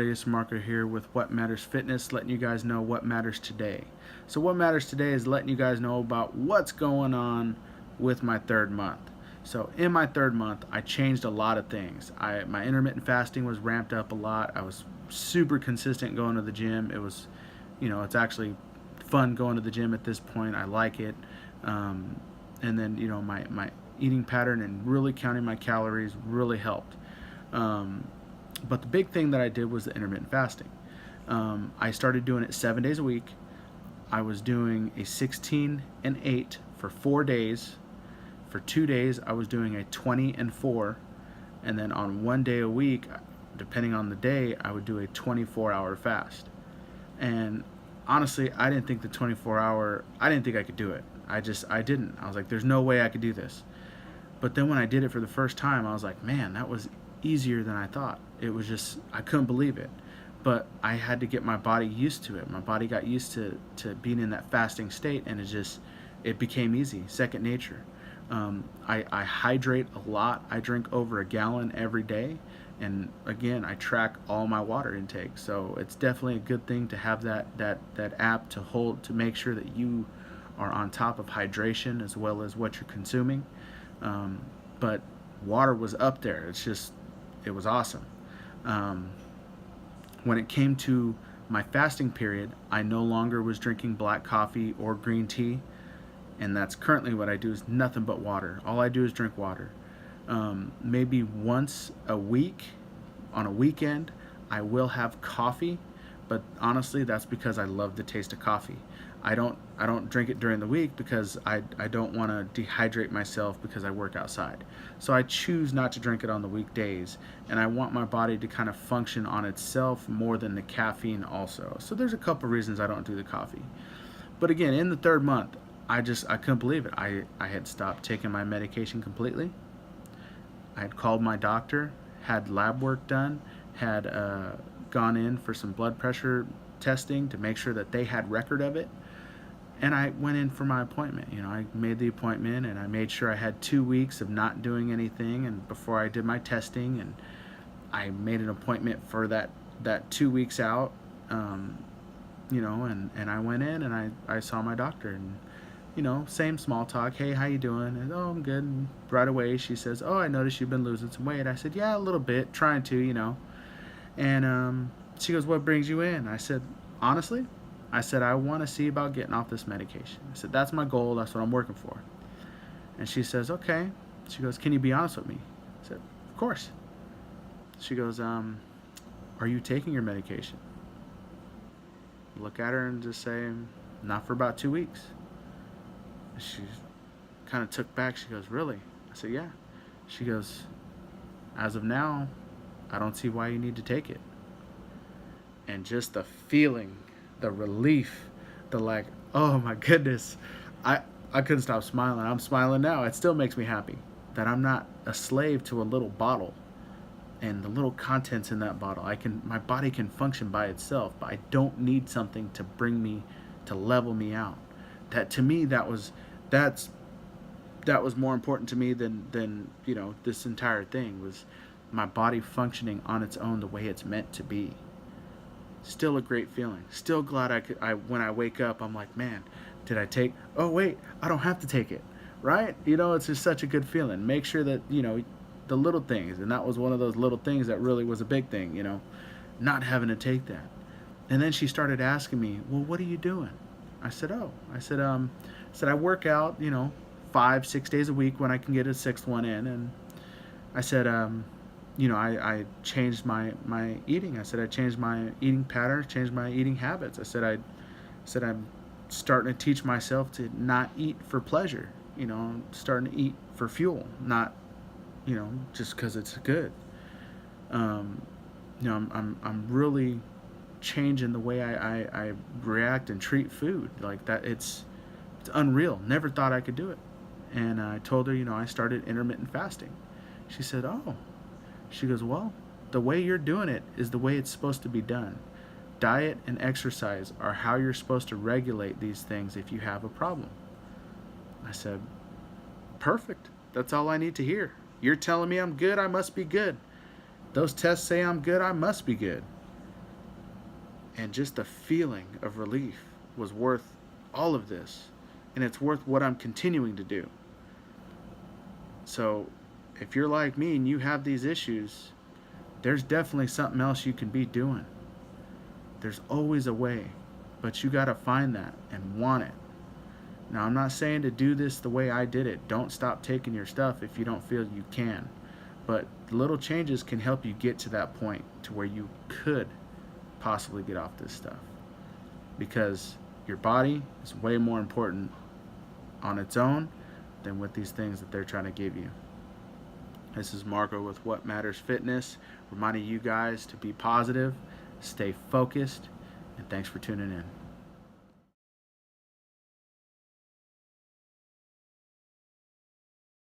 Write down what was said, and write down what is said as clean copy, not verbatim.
everybody, it's Marco here with What Matters Fitness, letting you guys know what matters today. So what matters today is letting you guys know about what's going on with my third month. So in my third month, I changed a lot of things. My intermittent fasting was ramped up a lot. I was super consistent going to the gym. It was, it's actually fun going to the gym at this point. I like it. And then, my eating pattern and really counting my calories really helped. But the big thing that I did was the intermittent fasting. I started doing it 7 days a week. I was doing a 16 and 8 for 4 days. For 2 days, I was doing a 20 and 4. And then on 1 day a week, depending on the day, I would do a 24-hour fast. And honestly, I didn't think the 24-hour, I didn't think I could do it. I didn't. I was like, there's no way I could do this. But then when I did it for the first time, I was like, man, that was easier than I thought. It was just, I couldn't believe it. But I had to get my body used to it. My body got used to being in that fasting state, and it became easy, second nature. I hydrate a lot. I drink over a gallon every day. And again, I track all my water intake. So it's definitely a good thing to have that app to make sure that you are on top of hydration as well as what you're consuming. But water was up there. It was awesome. When it came to my fasting period, I no longer was drinking black coffee or green tea, and that's currently what I do, is nothing but water. All I do is drink water. Maybe once a week, on a weekend, I will have coffee, but honestly, that's because I love the taste of coffee. I don't drink it during the week because I don't want to dehydrate myself because I work outside. So I choose not to drink it on the weekdays, and I want my body to kind of function on itself more than the caffeine also. So there's a couple reasons I don't do the coffee. But again, in the third month, I couldn't believe it. I had stopped taking my medication completely. I had called my doctor, had lab work done, had gone in for some blood pressure testing to make sure that they had record of it. And I went in for my appointment. I made the appointment, and I made sure I had 2 weeks of not doing anything, and before I did my testing, and I made an appointment for that 2 weeks out, and I went in and I saw my doctor, and same small talk. Hey, how you doing? And, oh, I'm good. And right away she says, oh, I noticed you've been losing some weight. I said, yeah, a little bit, trying to. And she goes, what brings you in? I said, honestly, I want to see about getting off this medication. I said, that's my goal. That's what I'm working for. And she says, okay. She goes, can you be honest with me? I said, of course. She goes, are you taking your medication? Look at her and just say, not for about 2 weeks. She kind of took back. She goes, really? I said, yeah. She goes, as of now, I don't see why you need to take it. And just the feeling, the relief, the like, oh my goodness, I couldn't stop smiling. I'm smiling now. It still makes me happy that I'm not a slave to a little bottle and the little contents in that bottle. My body can function by itself, but I don't need something to bring me, to level me out. That, to me, that was more important to me than this entire thing, was my body functioning on its own the way it's meant to be. Still a great feeling. Still glad when I wake up, I'm like, man, did I take, oh wait, I don't have to take it, right? It's just such a good feeling. Make sure that, the little things, and that was one of those little things that really was a big thing, not having to take that. And then she started asking me, well, what are you doing? I said, I work out, 5-6 days a week when I can get a sixth one in. And I said, I changed my eating. I said I changed my eating patterns, changed my eating habits. I said I'm starting to teach myself to not eat for pleasure. I'm starting to eat for fuel, not just because it's good. I'm really changing the way I react and treat food like that. It's unreal. Never thought I could do it. And I told her, I started intermittent fasting. She said, oh. She goes, well, the way you're doing it is the way it's supposed to be done. Diet and exercise are how you're supposed to regulate these things if you have a problem. I said, perfect. That's all I need to hear. You're telling me I'm good, I must be good. Those tests say I'm good, I must be good. And just the feeling of relief was worth all of this. And it's worth what I'm continuing to do. So if you're like me and you have these issues, there's definitely something else you can be doing. There's always a way, but you got to find that and want it. Now, I'm not saying to do this the way I did it. Don't stop taking your stuff if you don't feel you can. But little changes can help you get to that point to where you could possibly get off this stuff. Because your body is way more important on its own than with these things that they're trying to give you. This is Marco with What Matters Fitness, reminding you guys to be positive, stay focused, and thanks for tuning in.